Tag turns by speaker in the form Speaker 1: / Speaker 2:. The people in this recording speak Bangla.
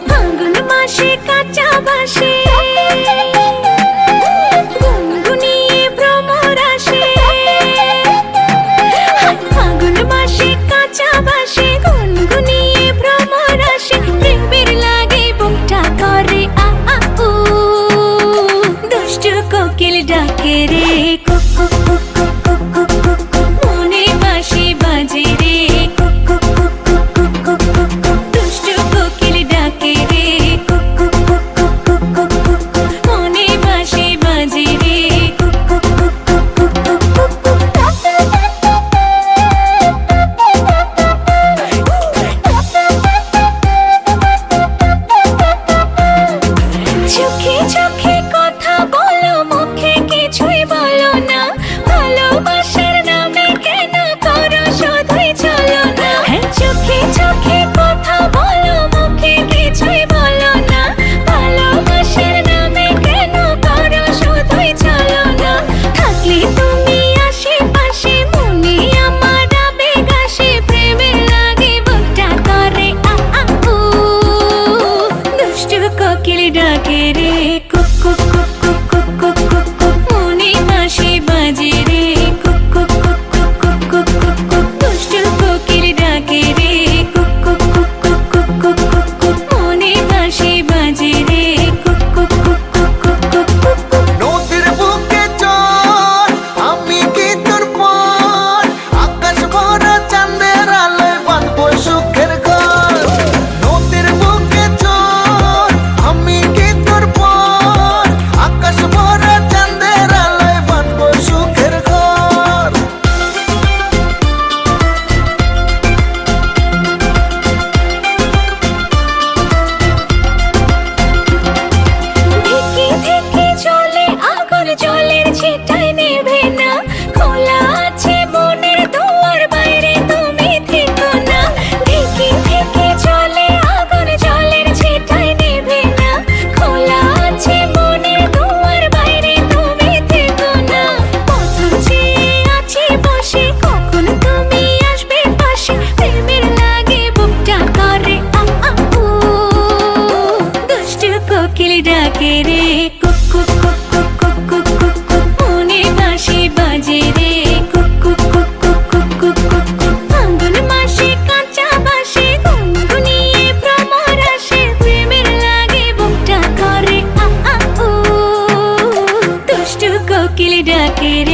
Speaker 1: ফাল্গুন মাসে কাঁচা বাসে গুনগুনিয়ে ভ্রমর আসে। ফাল্গুন মাসে কাঁচা বাসে গুনগুনিয়ে ভ্রমর আসে। প্রেমের লাগে বুকটা করে আ আ উ, দুষ্টু কোকিল ডাকে রে কুক কুক কুক কুক কুক কুক কুক কুক। মনে বাঁশি বাজে রে কুক কুক কুক কুক কুক কুক কুক কুক। দুষ্টু কোকিল ডাকে রে কুক কুক কুক কুক কুক কুক কুক কুক। মনে বাঁশি বাজে রে কুক কুক কুক কুক কুক কুক কুক কুক। চোখে চোখে কথা বলো, মুখে কিছুই বলো না। ভালোবাসার নামে কেন করো শুধুই চলো না। চোখে চোখে কথা বলো, মুখে কিছুই বলো না। ভালোবাসার নামে কেন করো শুধুই চলো না। থাকলে তুমি আশেপাশে মনে আমার আবেগ আসে। প্রেমের লাগে বুকটা করে আ আ উ, দুষ্টু কোকিল ডাকে রে কুক কুক কুক কুক কুক কুক কুক কুক। মনে বাঁশি বাজে রে কুক কুক কুক কুক কুক কুক কুক কুক। দুষ্টু কোকিল ডাকে রে কুক কুক কুক কুক কুক কুক কুক কুক। মনে বাঁশি বাজে রে কুক কুক কুক কুক কুক কুক কুক কুক।
Speaker 2: নদীর বুকে চল, আমি কি তোর পর? আকাশ ভরা চাঁদের আলোয় বাঁধবো সুখের ঘর। নদীর বুকে চল, আমি কি তোর পর? আকাশ ভরা চাঁদের আলোয় বাঁধবো সুখের ঘর।
Speaker 1: ধিকি ধিকি চলে আগুন, জলের ছিটায় নেভে না। খোলা আছে মনের দুয়ার, বাইরে তুমি থেকো না। ধিকি ধিকি চলে আগুন, জলের ছিটায় নেভে না। খোলা আছে মনের দুয়ার, বাইরে তুমি থেকো না। পথ চেয়ে আছি বসে, কখন তুমি আসবে পাশে। প্রেমের লাগে বুকটা করে আ আ উ, দুষ্টু কোকিল ডাকে রে কুক কুক কুক কুক কুক কুক কুক কুক। মনে বাঁশি বাজে রে কুক কুক কুক কুক কুক কুক কুক কুক। ফাল্গুন মাসে কাঁচা বাসে গুনগুনিয়ে ভ্রমর আসে। প্রেমের লাগে বুকটা করে আ আ উ, দুষ্টু কোকিল ডাকে রে।